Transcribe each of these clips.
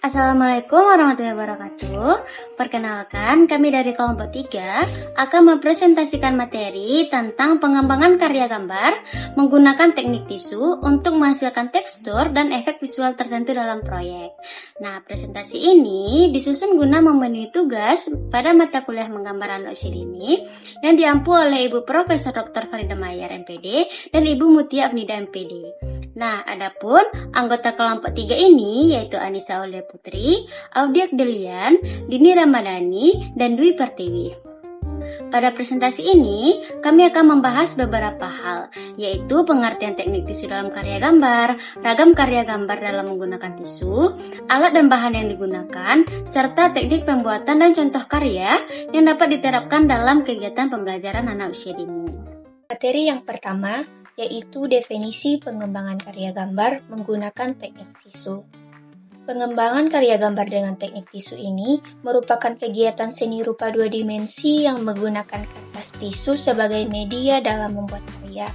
Assalamualaikum warahmatullahi wabarakatuh. Perkenalkan, kami dari kelompok 3 akan mempresentasikan materi tentang pengembangan karya gambar menggunakan teknik tisu untuk menghasilkan tekstur dan efek visual tertentu dalam proyek. Nah, presentasi ini disusun guna memenuhi tugas pada mata kuliah menggambar anak usia dini yang diampu oleh Ibu Profesor Dr. Farida Mayyar MPD dan Ibu Mutia Afnida MPD. Nah, adapun anggota kelompok 3 ini yaitu Anissa Aulia Putri, Audia Delian, Dini Ramadhani, dan Dwi Pertiwi. Pada presentasi ini, kami akan membahas beberapa hal, yaitu pengertian teknik tisu dalam karya gambar, ragam karya gambar dalam menggunakan tisu, alat dan bahan yang digunakan, serta teknik pembuatan dan contoh karya yang dapat diterapkan dalam kegiatan pembelajaran anak usia dini. Materi yang pertama yaitu definisi pengembangan karya gambar menggunakan teknik tisu. Pengembangan karya gambar dengan teknik tisu ini merupakan kegiatan seni rupa dua dimensi yang menggunakan kertas tisu sebagai media dalam membuat karya.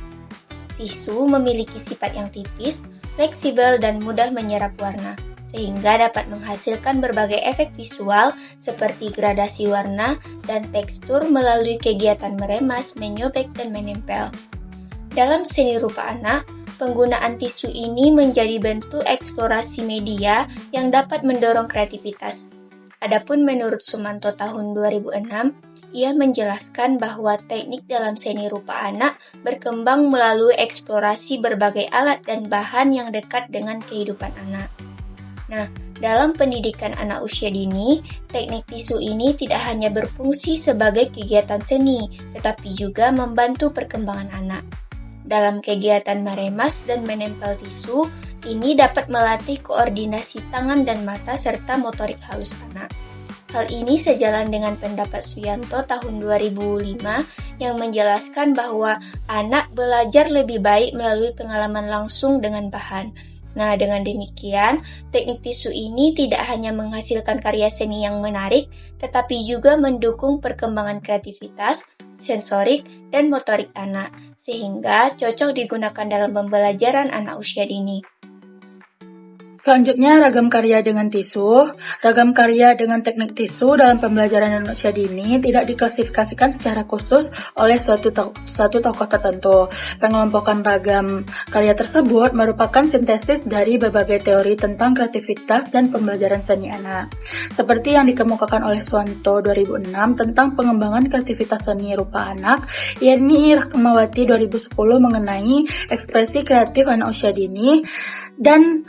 Tisu memiliki sifat yang tipis, fleksibel, dan mudah menyerap warna, sehingga dapat menghasilkan berbagai efek visual seperti gradasi warna dan tekstur melalui kegiatan meremas, menyobek, dan menempel. Dalam seni rupa anak, penggunaan tisu ini menjadi bentuk eksplorasi media yang dapat mendorong kreativitas. Adapun menurut Sumanto tahun 2006, ia menjelaskan bahwa teknik dalam seni rupa anak berkembang melalui eksplorasi berbagai alat dan bahan yang dekat dengan kehidupan anak. Nah, dalam pendidikan anak usia dini, teknik tisu ini tidak hanya berfungsi sebagai kegiatan seni, tetapi juga membantu perkembangan anak. Dalam kegiatan meremas dan menempel tisu, ini dapat melatih koordinasi tangan dan mata serta motorik halus anak. Hal ini sejalan dengan pendapat Suyanto tahun 2005 yang menjelaskan bahwa anak belajar lebih baik melalui pengalaman langsung dengan bahan. Nah, dengan demikian, teknik tisu ini tidak hanya menghasilkan karya seni yang menarik, tetapi juga mendukung perkembangan kreativitas, sensorik, dan motorik anak, sehingga cocok digunakan dalam pembelajaran anak usia dini. Selanjutnya, ragam karya dengan tisu. Ragam karya dengan teknik tisu dalam pembelajaran anak usia dini tidak diklasifikasikan secara khusus oleh suatu tokoh tertentu. Pengelompokan ragam karya tersebut merupakan sintesis dari berbagai teori tentang kreativitas dan pembelajaran seni anak. Seperti yang dikemukakan oleh Suwanto 2006 tentang pengembangan kreativitas seni rupa anak, yakni Rahmawati 2010 mengenai ekspresi kreatif anak usia dini, dan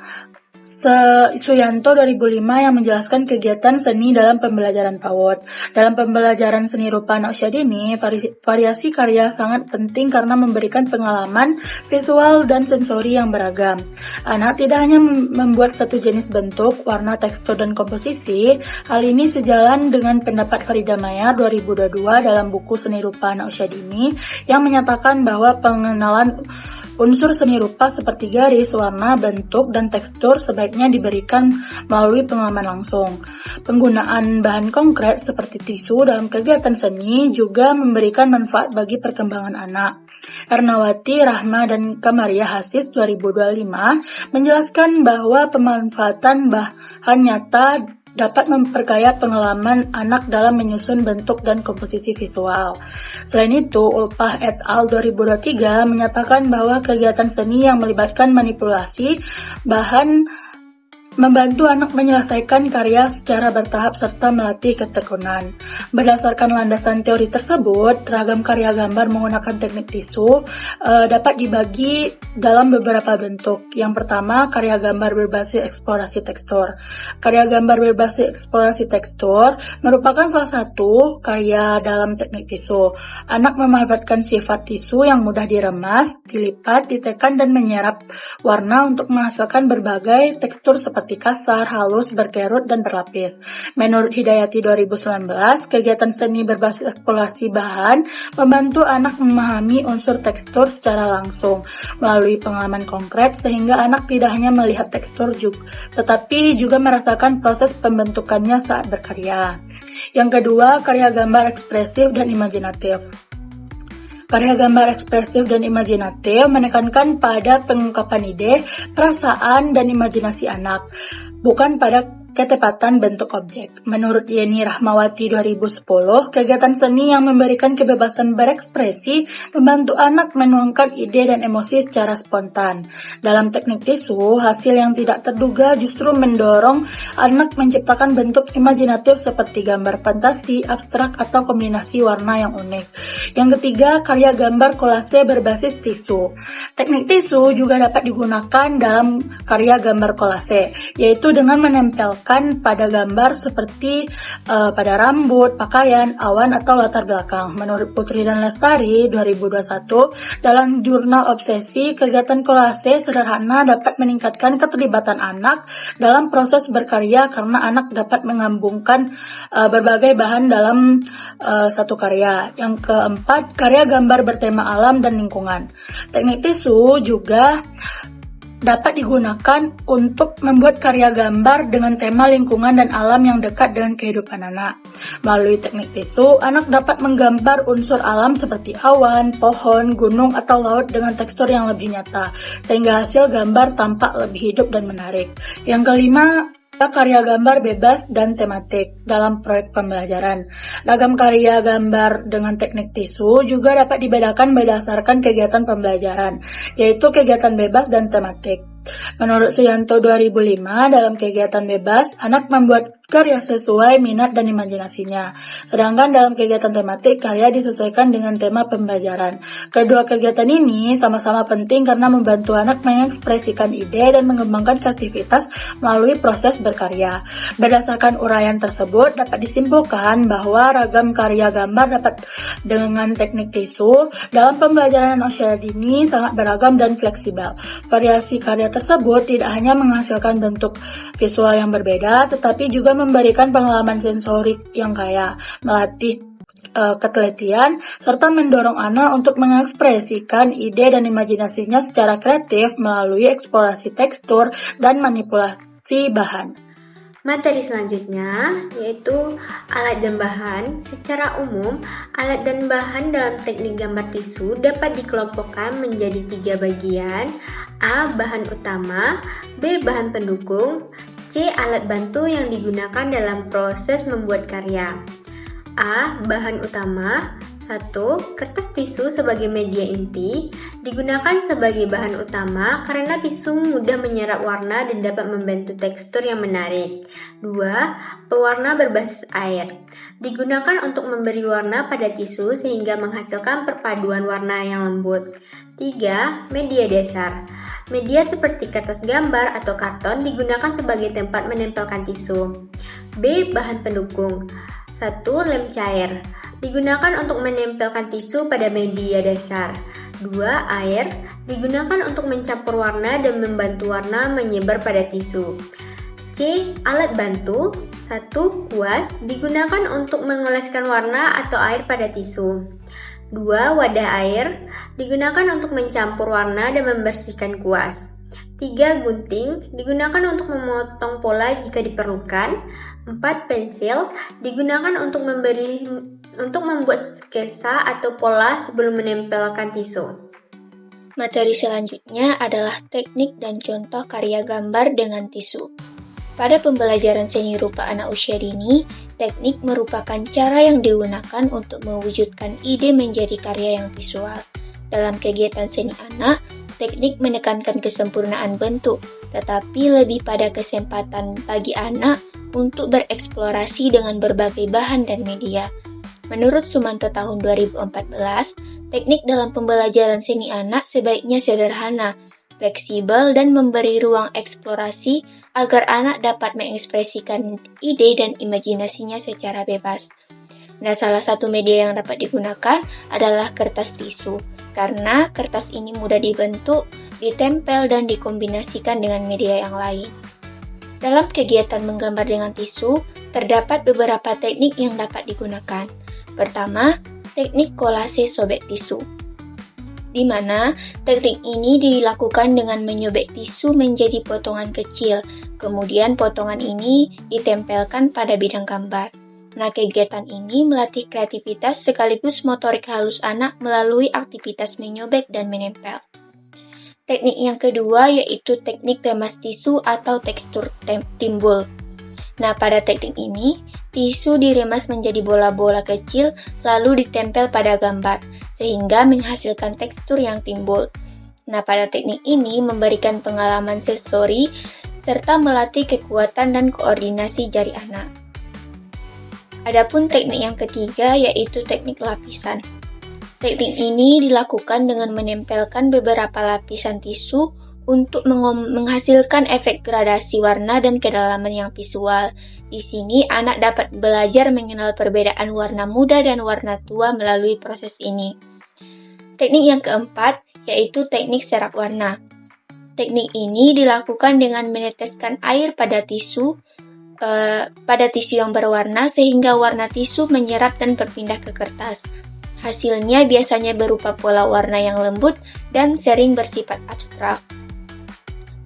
Suyanto 2005 yang menjelaskan kegiatan seni dalam pembelajaran PAUD. Dalam pembelajaran seni rupa anak usia dini, variasi karya sangat penting karena memberikan pengalaman visual dan sensori yang beragam. Anak tidak hanya membuat satu jenis bentuk, warna, tekstur, dan komposisi. Hal ini sejalan dengan pendapat Farida Mayyar 2022 dalam buku Seni Rupa Anak Usia Dini yang menyatakan bahwa pengenalan unsur seni rupa seperti garis, warna, bentuk, dan tekstur sebaiknya diberikan melalui pengalaman langsung. Penggunaan bahan konkret seperti tisu dalam kegiatan seni juga memberikan manfaat bagi perkembangan anak. Ernawati, Rahma, dan Kamaria Hasis 2025 menjelaskan bahwa pemanfaatan bahan nyata dapat memperkaya pengalaman anak dalam menyusun bentuk dan komposisi visual. Selain itu, Ulpah et al. 2023 menyatakan bahwa kegiatan seni yang melibatkan manipulasi bahan membantu anak menyelesaikan karya secara bertahap serta melatih ketekunan. Berdasarkan landasan teori tersebut, ragam karya gambar menggunakan teknik tisu dapat dibagi dalam beberapa bentuk. Yang pertama, karya gambar berbasis eksplorasi tekstur. Karya gambar berbasis eksplorasi tekstur merupakan salah satu karya dalam teknik tisu. Anak memanfaatkan sifat tisu yang mudah diremas, dilipat, ditekan, dan menyerap warna untuk menghasilkan berbagai tekstur seperti kasar, halus, berkerut, dan berlapis. Menurut Hidayati 2019, kegiatan seni berbasis eksplorasi bahan membantu anak memahami unsur tekstur secara langsung melalui pengalaman konkret sehingga anak tidak hanya melihat tekstur tetapi juga merasakan proses pembentukannya saat berkarya. Yang kedua, karya gambar ekspresif dan imajinatif. Karya gambar ekspresif dan imajinatif menekankan pada pengungkapan ide, perasaan, dan imajinasi anak, bukan pada ketepatan bentuk objek. Menurut Yeni Rahmawati 2010, kegiatan seni yang memberikan kebebasan berekspresi membantu anak menuangkan ide dan emosi secara spontan. Dalam teknik tisu, hasil yang tidak terduga justru mendorong anak menciptakan bentuk imajinatif seperti gambar fantasi, abstrak, atau kombinasi warna yang unik. Yang ketiga, karya gambar kolase berbasis tisu. Teknik tisu juga dapat digunakan dalam karya gambar kolase, yaitu dengan menempelkan pada gambar seperti pada rambut, pakaian, awan, atau latar belakang. Menurut Putri dan Lestari 2021, dalam jurnal Obsesi, kegiatan kolase sederhana dapat meningkatkan keterlibatan anak dalam proses berkarya karena anak dapat menggabungkan berbagai bahan dalam satu karya. Yang keempat, karya gambar bertema alam dan lingkungan. Teknik tisu juga dapat digunakan untuk membuat karya gambar dengan tema lingkungan dan alam yang dekat dengan kehidupan anak. Melalui teknik tisu, anak dapat menggambar unsur alam seperti awan, pohon, gunung, atau laut dengan tekstur yang lebih nyata, sehingga hasil gambar tampak lebih hidup dan menarik. Yang kelima, karya gambar bebas dan tematik dalam proyek pembelajaran. Ragam karya gambar dengan teknik tisu juga dapat dibedakan berdasarkan kegiatan pembelajaran, yaitu kegiatan bebas dan tematik. Menurut Suyanto 2005, dalam kegiatan bebas, anak membuat karya sesuai minat dan imajinasinya. Sedangkan dalam kegiatan tematik, karya disesuaikan dengan tema pembelajaran. Kedua kegiatan ini sama-sama penting karena membantu anak mengekspresikan ide dan mengembangkan kreativitas melalui proses berkarya. Berdasarkan uraian tersebut, dapat disimpulkan bahwa ragam karya gambar dapat dengan teknik tisu dalam pembelajaran usia dini sangat beragam dan fleksibel. Variasi karya tersebut tidak hanya menghasilkan bentuk visual yang berbeda, tetapi juga memberikan pengalaman sensorik yang kaya, melatih ketelitian, serta mendorong anak untuk mengekspresikan ide dan imajinasinya secara kreatif melalui eksplorasi tekstur dan manipulasi bahan. Materi selanjutnya yaitu alat dan bahan. Secara umum, alat dan bahan dalam teknik gambar tisu dapat dikelompokkan menjadi 3 bagian. A. Bahan utama, B. Bahan pendukung, C. Alat bantu yang digunakan dalam proses membuat karya. A. Bahan utama. 1. Kertas tisu sebagai media inti digunakan sebagai bahan utama karena tisu mudah menyerap warna dan dapat membentuk tekstur yang menarik. 2. Pewarna berbasis air digunakan untuk memberi warna pada tisu sehingga menghasilkan perpaduan warna yang lembut. 3. Media dasar. Media seperti kertas gambar atau karton digunakan sebagai tempat menempelkan tisu. B. Bahan pendukung. 1. Lem cair digunakan untuk menempelkan tisu pada media dasar. 2. Air digunakan untuk mencampur warna dan membantu warna menyebar pada tisu. C. Alat bantu. 1. Kuas digunakan untuk mengoleskan warna atau air pada tisu. 2. Wadah air digunakan untuk mencampur warna dan membersihkan kuas. 3. Gunting digunakan untuk memotong pola jika diperlukan. 4. Pensil digunakan untuk membuat sketsa atau pola sebelum menempelkan tisu. Materi selanjutnya adalah teknik dan contoh karya gambar dengan tisu. Pada pembelajaran seni rupa anak usia dini, teknik merupakan cara yang digunakan untuk mewujudkan ide menjadi karya yang visual. Dalam kegiatan seni anak, teknik menekankan kesempurnaan bentuk, tetapi lebih pada kesempatan bagi anak untuk bereksplorasi dengan berbagai bahan dan media. Menurut Sumanto tahun 2014, teknik dalam pembelajaran seni anak sebaiknya sederhana, fleksibel, dan memberi ruang eksplorasi agar anak dapat mengekspresikan ide dan imajinasinya secara bebas. Nah, salah satu media yang dapat digunakan adalah kertas tisu, karena kertas ini mudah dibentuk, ditempel, dan dikombinasikan dengan media yang lain. Dalam kegiatan menggambar dengan tisu, terdapat beberapa teknik yang dapat digunakan. Pertama, teknik kolase sobek tisu, di mana teknik ini dilakukan dengan menyobek tisu menjadi potongan kecil, kemudian potongan ini ditempelkan pada bidang gambar. Nah, kegiatan ini melatih kreativitas sekaligus motorik halus anak melalui aktivitas menyobek dan menempel. Teknik yang kedua yaitu teknik remas tisu atau tekstur timbul, Nah, pada teknik ini, tisu diremas menjadi bola-bola kecil lalu ditempel pada gambar, sehingga menghasilkan tekstur yang timbul. Nah, pada teknik ini memberikan pengalaman sensori serta melatih kekuatan dan koordinasi jari anak. Adapun teknik yang ketiga yaitu teknik lapisan. Teknik ini dilakukan dengan menempelkan beberapa lapisan tisu untuk menghasilkan efek gradasi warna dan kedalaman yang visual. Di sini anak dapat belajar mengenal perbedaan warna muda dan warna tua melalui proses ini. Teknik yang keempat yaitu teknik serap warna. Teknik ini dilakukan dengan meneteskan air pada tisu yang berwarna sehingga warna tisu menyerap dan berpindah ke kertas. Hasilnya biasanya berupa pola warna yang lembut dan sering bersifat abstrak.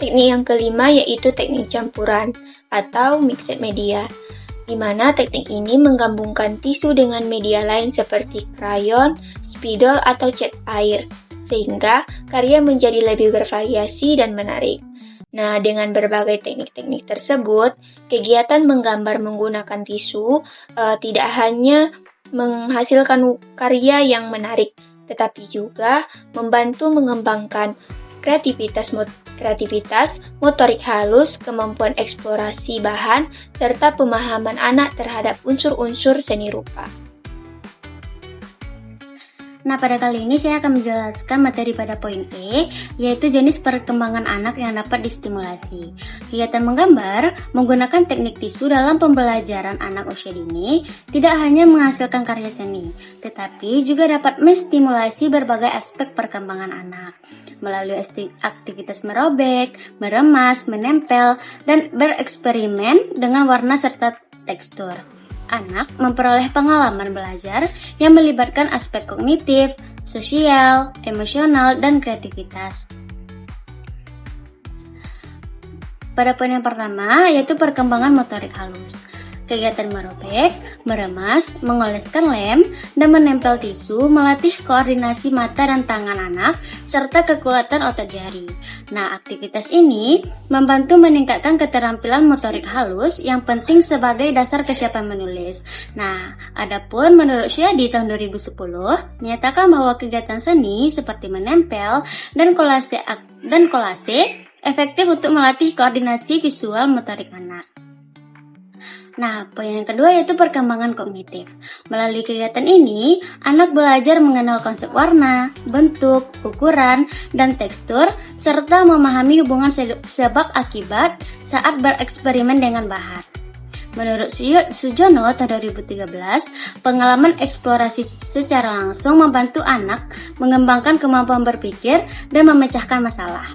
Teknik yang kelima yaitu teknik campuran atau mixed media, di mana teknik ini menggabungkan tisu dengan media lain seperti krayon, spidol, atau cat air, sehingga karya menjadi lebih bervariasi dan menarik. Nah, dengan berbagai teknik-teknik tersebut, kegiatan menggambar menggunakan tisu tidak hanya menghasilkan karya yang menarik, tetapi juga membantu mengembangkan kreativitas, motorik halus, kemampuan eksplorasi bahan, serta pemahaman anak terhadap unsur-unsur seni rupa. Nah, pada kali ini saya akan menjelaskan materi pada poin E, yaitu jenis perkembangan anak yang dapat distimulasi. Kegiatan menggambar menggunakan teknik tisu dalam pembelajaran anak usia dini tidak hanya menghasilkan karya seni, tetapi juga dapat menstimulasi berbagai aspek perkembangan anak melalui aktivitas merobek, meremas, menempel, dan bereksperimen dengan warna serta tekstur. Anak memperoleh pengalaman belajar yang melibatkan aspek kognitif, sosial, emosional, dan kreativitas. Pada poin yang pertama, yaitu perkembangan motorik halus. Kegiatan merobek, meremas, mengoleskan lem, dan menempel tisu melatih koordinasi mata dan tangan anak, serta kekuatan otot jari. Nah, aktivitas ini membantu meningkatkan keterampilan motorik halus yang penting sebagai dasar kesiapan menulis. Nah, adapun menurut Syadi tahun 2010, menyatakan bahwa kegiatan seni seperti menempel dan kolase efektif untuk melatih koordinasi visual motorik anak. Nah, poin yang kedua yaitu perkembangan kognitif. Melalui kegiatan ini, anak belajar mengenal konsep warna, bentuk, ukuran, dan tekstur, serta memahami hubungan sebab akibat saat bereksperimen dengan bahan. Menurut Sujono tahun 2013, pengalaman eksplorasi secara langsung membantu anak mengembangkan kemampuan berpikir dan memecahkan masalah.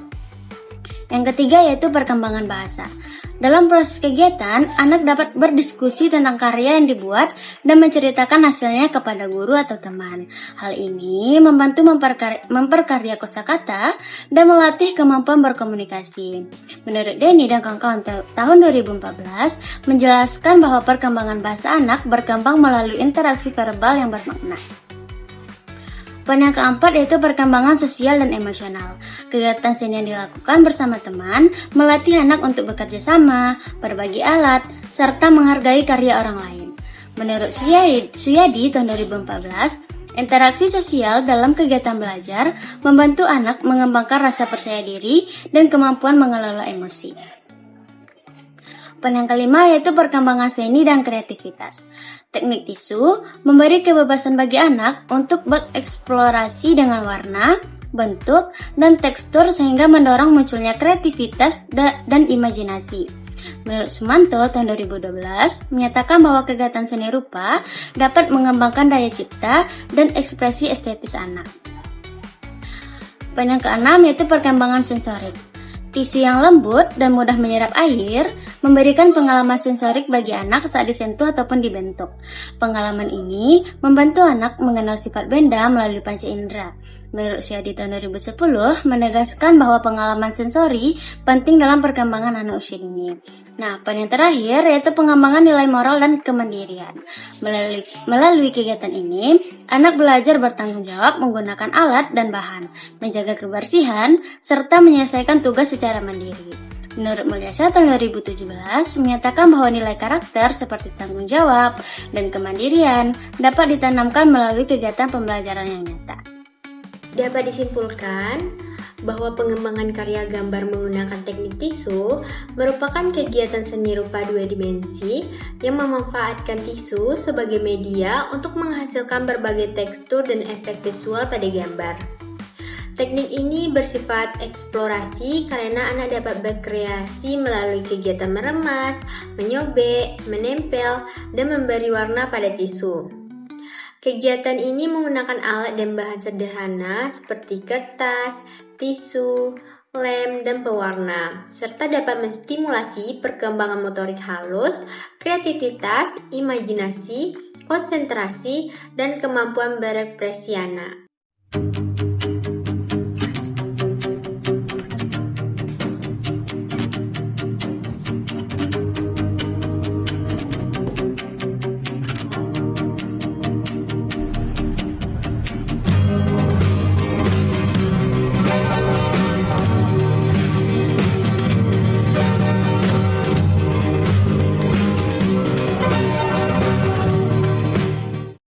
Yang ketiga yaitu perkembangan bahasa. Dalam proses kegiatan, anak dapat berdiskusi tentang karya yang dibuat dan menceritakan hasilnya kepada guru atau teman. Hal ini membantu memperkarya kosakata dan melatih kemampuan berkomunikasi. Menurut Denny dan kawan-kawan tahun 2014 menjelaskan bahwa perkembangan bahasa anak berkembang melalui interaksi verbal yang bermakna. Poin yang keempat yaitu perkembangan sosial dan emosional. Kegiatan seni yang dilakukan bersama teman melatih anak untuk bekerja sama, berbagi alat, serta menghargai karya orang lain. Menurut Suyadi tahun 2014, interaksi sosial dalam kegiatan belajar membantu anak mengembangkan rasa percaya diri dan kemampuan mengelola emosi. Poin yang kelima yaitu perkembangan seni dan kreativitas. Teknik tisu memberi kebebasan bagi anak untuk bereksplorasi dengan warna, bentuk, dan tekstur sehingga mendorong munculnya kreativitas dan imajinasi. Menurut Sumanto tahun 2012 menyatakan bahwa kegiatan seni rupa dapat mengembangkan daya cipta dan ekspresi estetis anak. Poin yang keenam yaitu perkembangan sensorik. Tisu yang lembut dan mudah menyerap air memberikan pengalaman sensorik bagi anak saat disentuh ataupun dibentuk. Pengalaman ini membantu anak mengenal sifat benda melalui panca indera. Menurut Syadi tahun 2010 menegaskan bahwa pengalaman sensori penting dalam perkembangan anak usia dini. Nah, poin yang terakhir yaitu pengembangan nilai moral dan kemandirian. Melalui kegiatan ini, anak belajar bertanggung jawab menggunakan alat dan bahan, menjaga kebersihan, serta menyelesaikan tugas secara mandiri. Menurut Mulyasa tahun 2017 menyatakan bahwa nilai karakter seperti tanggung jawab dan kemandirian dapat ditanamkan melalui kegiatan pembelajaran yang nyata. Dapat disimpulkan bahwa pengembangan karya gambar menggunakan teknik tisu merupakan kegiatan seni rupa dua dimensi yang memanfaatkan tisu sebagai media untuk menghasilkan berbagai tekstur dan efek visual pada gambar. Teknik ini bersifat eksplorasi karena anak dapat berkreasi melalui kegiatan meremas, menyobek, menempel, dan memberi warna pada tisu. Kegiatan ini menggunakan alat dan bahan sederhana seperti kertas, tisu, lem, dan pewarna, serta dapat menstimulasi perkembangan motorik halus, kreativitas, imajinasi, konsentrasi, dan kemampuan berekspresi anak.